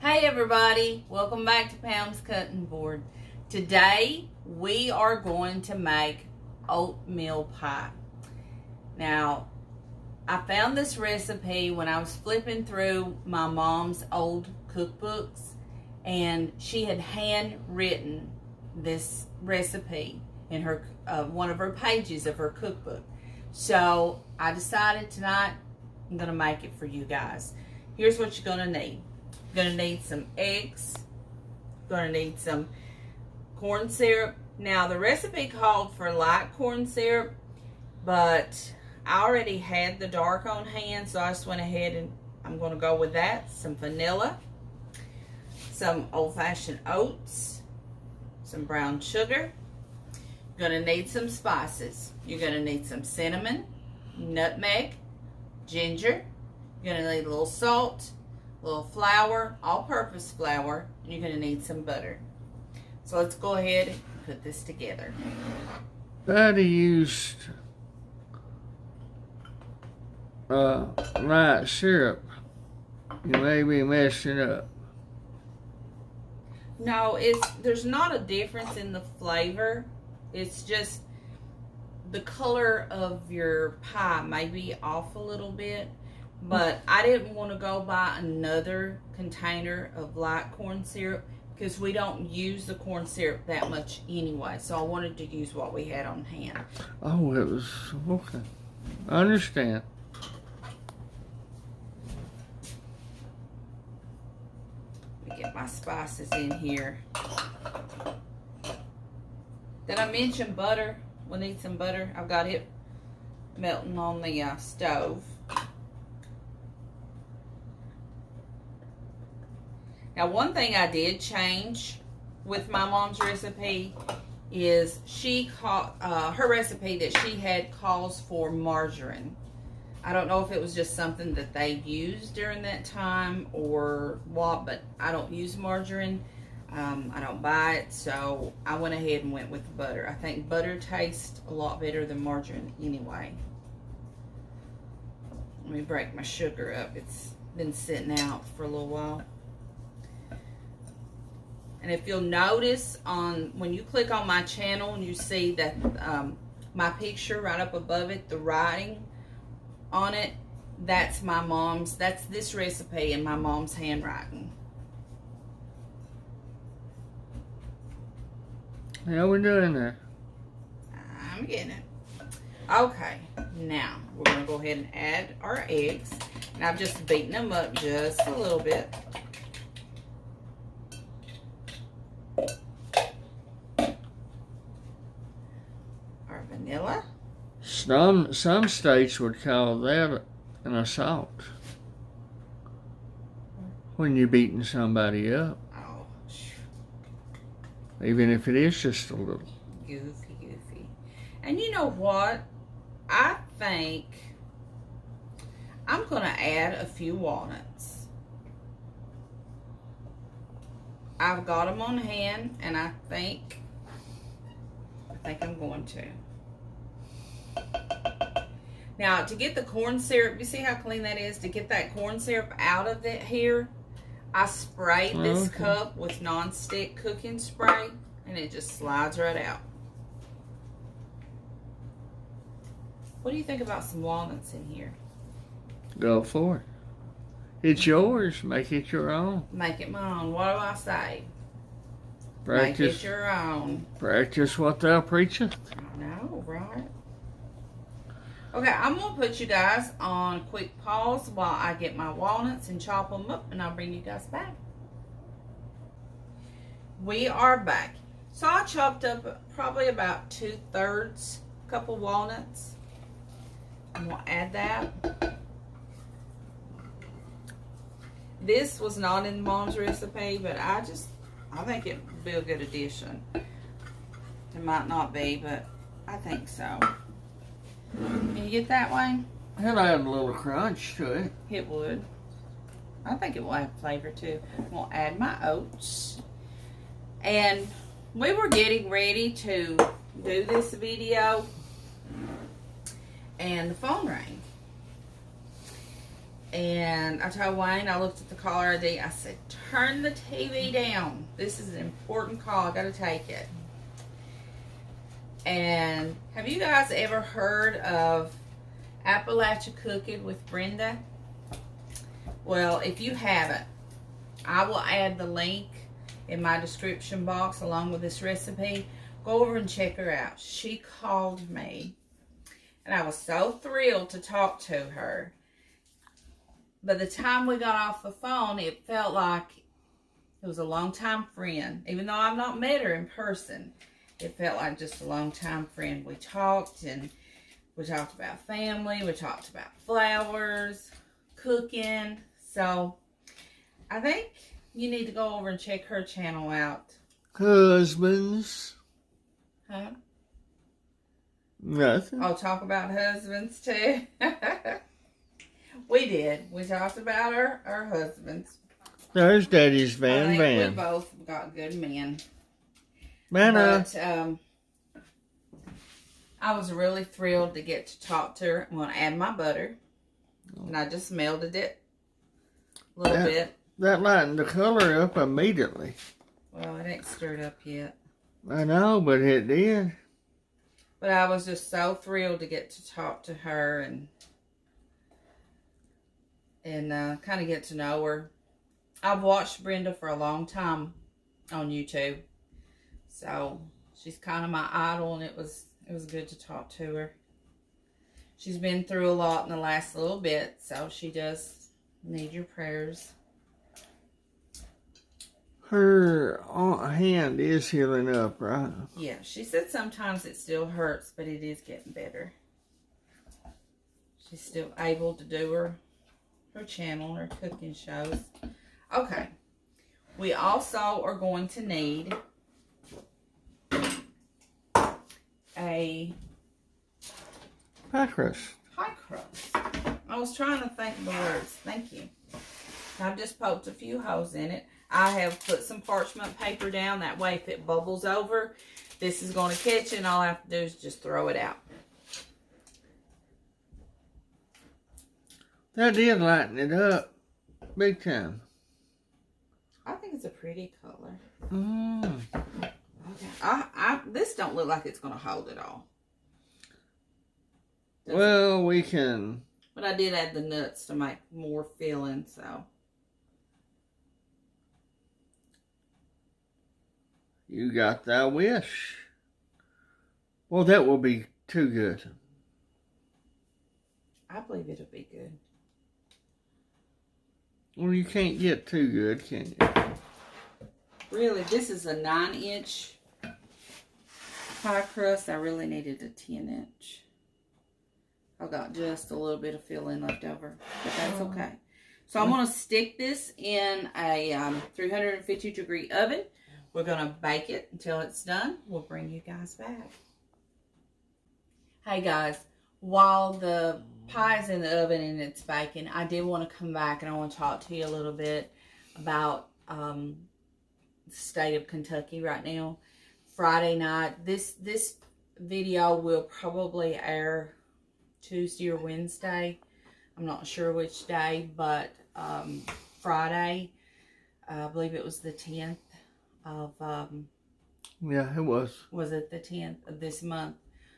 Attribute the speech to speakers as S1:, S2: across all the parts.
S1: Hey everybody, welcome back to Pam's Cutting Board. Today we are going to make oatmeal pie. Now, I found this recipe when I was flipping through my mom's old cookbooks, and she had handwritten this recipe in her one of her pages of her cookbook. So I decided tonight I'm going to make it for you guys. Here's what you're going to need. You're going to need some eggs. You're going to need some corn syrup. Now, the recipe called for light corn syrup, but I already had the dark on hand, so I just went ahead and I'm going to go with that. Some vanilla, some old-fashioned oats, some brown sugar. You're going to need some spices. You're going to need some cinnamon, nutmeg, ginger. You're going to need a little salt, a little flour, all-purpose flour, and you're going to need some butter. So let's go ahead and put this together.
S2: Daddy used light syrup. You may be messing up.
S1: No, there's not a difference in the flavor. It's just the color of your pie may be off a little bit. But I didn't want to go buy another container of light corn syrup because we don't use the corn syrup that much anyway. So I wanted to use what we had on hand.
S2: Oh, it was okay. I understand.
S1: Let me get my spices in here. Did I mention butter? We'll need some butter. I've got it melting on the stove. Now, one thing I did change with my mom's recipe is her recipe that she had calls for margarine. I don't know if it was just something that they used during that time or what, but I don't use margarine. I don't buy it, so I went ahead and went with butter. I think butter tastes a lot better than margarine anyway. Let me break my sugar up. It's been sitting out for a little while. And if you'll notice when you click on my channel and you see that my picture right up above it, the writing on it, that's this recipe in my mom's handwriting.
S2: How we doing there?
S1: I'm getting it. Okay, now we're going to go ahead and add our eggs. And I've just beaten them up just a little bit. Our vanilla.
S2: Some states would call that an assault. When you're beating somebody up.
S1: Oh,
S2: even if it is just a little.
S1: Goofy. And you know what? I think I'm going to add a few walnuts. I've got them on hand, and I think I'm going to. Now, to get the corn syrup, you see how clean that is? To get that corn syrup out of it here, I sprayed this cup with non-stick cooking spray, and it just slides right out. What do you think about some walnuts in here?
S2: Go for it. It's yours. Make it your own.
S1: Make it my own. What do I say?
S2: Practice,
S1: make it your own.
S2: Practice what thou preachest.
S1: I know, right? Okay, I'm going to put you guys on a quick pause while I get my walnuts and chop them up, and I'll bring you guys back. We are back. So I chopped up probably about 2/3 cup of walnuts. And we'll add that. This was not in Mom's recipe, but I think it would be a good addition. It might not be, but I think so. Can you get that way?
S2: It'll add a little crunch to it.
S1: It would. I think it will have flavor too. We'll add my oats. And we were getting ready to do this video, and the phone rang. And I told Wayne, I looked at the caller ID. I said, turn the TV down. This is an important call. I got to take it. And have you guys ever heard of Appalachia Cooking with Brenda? Well, if you haven't, I will add the link in my description box along with this recipe. Go over and check her out. She called me, and I was so thrilled to talk to her. By the time we got off the phone, it felt like it was a long-time friend. Even though I've not met her in person, it felt like just a long-time friend. We talked, and we talked about family. We talked about flowers, cooking. So, I think you need to go over and check her channel out.
S2: Husbands.
S1: Huh?
S2: Nothing.
S1: Oh, talk about husbands, too? We did. We talked about our husbands.
S2: There's Daddy's
S1: I
S2: Van
S1: think
S2: Van.
S1: we both got good men.
S2: Vanna.
S1: But I was really thrilled to get to talk to her. I'm going to add my butter. And I just melted it a little bit.
S2: That lightened the color up immediately.
S1: Well, it ain't stirred up yet.
S2: I know, but it did.
S1: But I was just so thrilled to get to talk to her and kind of get to know her. I've watched Brenda for a long time on YouTube. So she's kind of my idol, and it was good to talk to her. She's been through a lot in the last little bit, so she does need your prayers.
S2: Her hand is healing up, right?
S1: Yeah, she said sometimes it still hurts, but it is getting better. She's still able to do her channel, her cooking shows. Okay. We also are going to need a
S2: Pie crust.
S1: pie crust. I was trying to think of the words. Thank you. I've just poked a few holes in it. I have put some parchment paper down. That way, if it bubbles over, this is going to catch it, and all I have to do is just throw it out.
S2: That did lighten it up. Big time.
S1: I think it's a pretty color.
S2: Mm.
S1: Okay. This don't look like it's going to hold it all.
S2: Well, we can...
S1: But I did add the nuts to make more filling, so...
S2: You got that wish. Well, that will be too good.
S1: I believe it'll be good.
S2: Well, you can't get too good, can you?
S1: Really, this is a 9-inch pie crust. I really needed a 10-inch. I got just a little bit of filling left over, but that's okay. So I'm going to stick this in a 350-degree oven. We're going to bake it until it's done. We'll bring you guys back. Hey guys, while the pie is in the oven and it's baking, I did want to come back and I want to talk to you a little bit about the state of Kentucky right now. Friday night, this video will probably air Tuesday or Wednesday. I'm not sure which day, but Friday, I believe it was the 10th of
S2: Yeah, it was.
S1: Was it the 10th of this month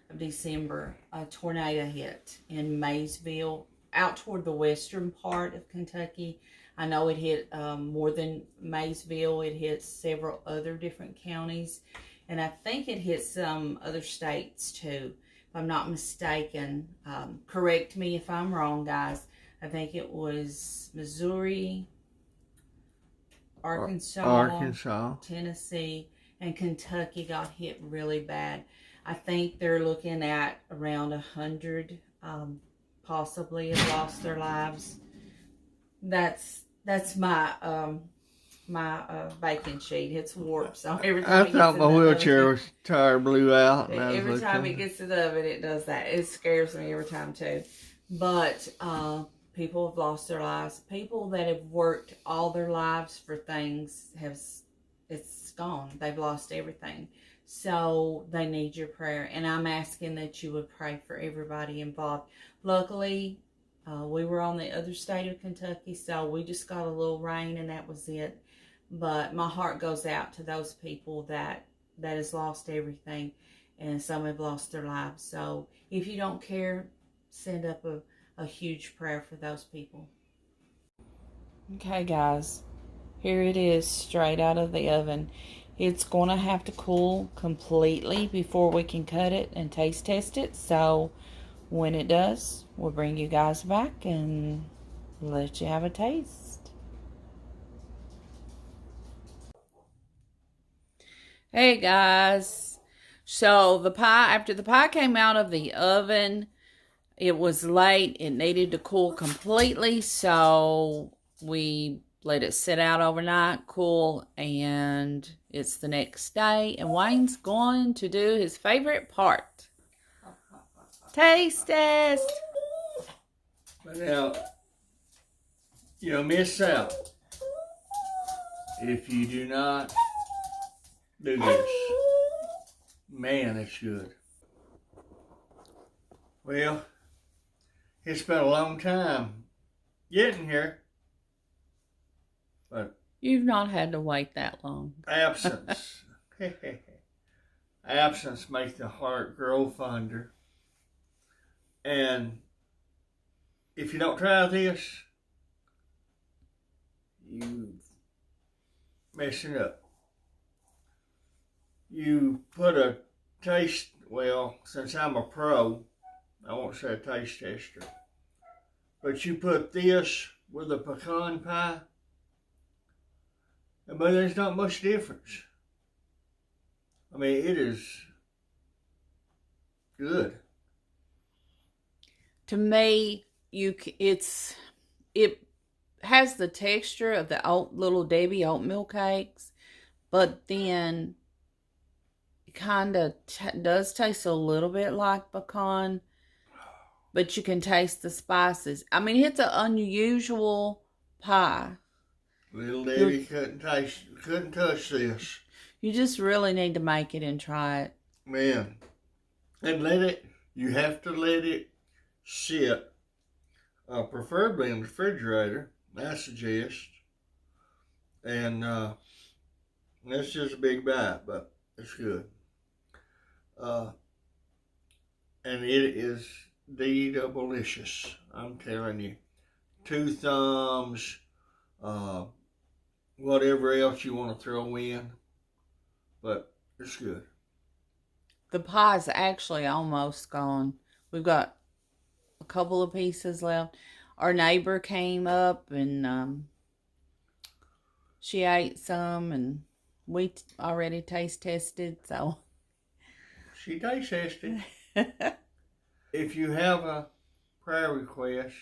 S1: of December? A tornado hit in Maysville, out toward the western part of Kentucky. I know it hit more than Maysville. It hit several other different counties, and I think it hit some other states too, if I'm not mistaken. Correct me if I'm wrong, guys. I think it was Missouri, Arkansas, Tennessee, and Kentucky got hit really bad. I think they're looking at around 100 possibly have lost their lives. That's my baking sheet. It's warped, so every time
S2: I thought my wheelchair tire blew out. And
S1: every time it gets to the oven, it does that. It scares me every time too. But people have lost their lives. People that have worked all their lives for things it's gone. They've lost everything. So they need your prayer. And I'm asking that you would pray for everybody involved. Luckily, We were on the other state of Kentucky, so we just got a little rain and that was it. But my heart goes out to those people that has lost everything, and some have lost their lives. So if you don't care, send up a huge prayer for those people. Okay, guys, here it is, straight out of the oven. It's going to have to cool completely before we can cut it and taste test it. So when it does, we'll bring you guys back and let you have a taste. Hey guys, so the pie, after the pie came out of the oven, it was late. It needed to cool completely, so we let it sit out overnight, cool, and it's the next day, and Wayne's going to do his favorite part. Taste test.
S2: But now, you'll miss out if you do not do this. Man, it's good. Well, it's been a long time getting here, but
S1: You've not had to wait that long.
S2: absence, absence makes the heart grow fonder. And if you don't try this, you messing up. You put a taste, well, since I'm a pro, I won't say a taste tester, but you put this with a pecan pie, but there's not much difference. I mean, it is good.
S1: To me, it has the texture of the Little Debbie oatmeal cakes, but then it kind of does taste a little bit like pecan, but you can taste the spices. I mean, it's an unusual pie.
S2: Little Debbie couldn't touch this.
S1: You just really need to make it and try it.
S2: Man, and you have to let it sit, preferably in the refrigerator, I suggest. And that's just a big bite, but it's good. And it is delicious, I'm telling you. 2 thumbs, whatever else you want to throw in, but it's good.
S1: The pie's actually almost gone. We've got a couple of pieces left. Our neighbor came up and she ate some, and we already taste tested, so.
S2: She taste tested. If you have a prayer request,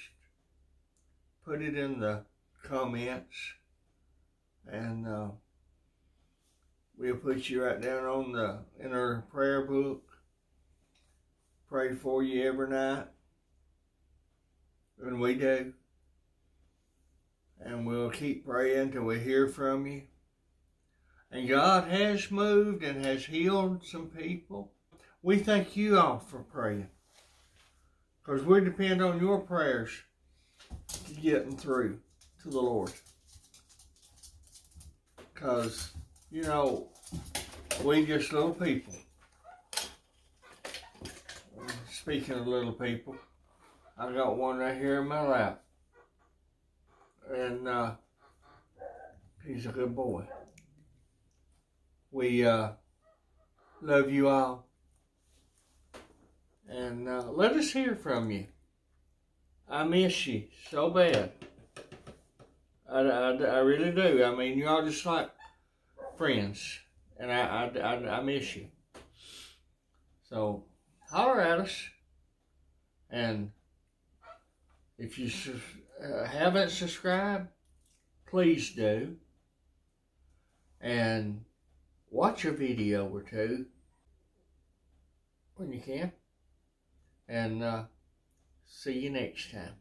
S2: put it in the comments, and we'll put you right down in our prayer book. Pray for you every night, and we do. And we'll keep praying till we hear from you. And God has moved and has healed some people. We thank you all for praying, because we depend on your prayers to get them through to the Lord. Because, you know, we just little people. Speaking of little people, I got one right here in my lap. And he's a good boy. We love you all. And let us hear from you. I miss you so bad. I really do. I mean, y'all just like friends. And I miss you. So, holler at us. And if you haven't subscribed, please do. And watch a video or two when you can. And see you next time.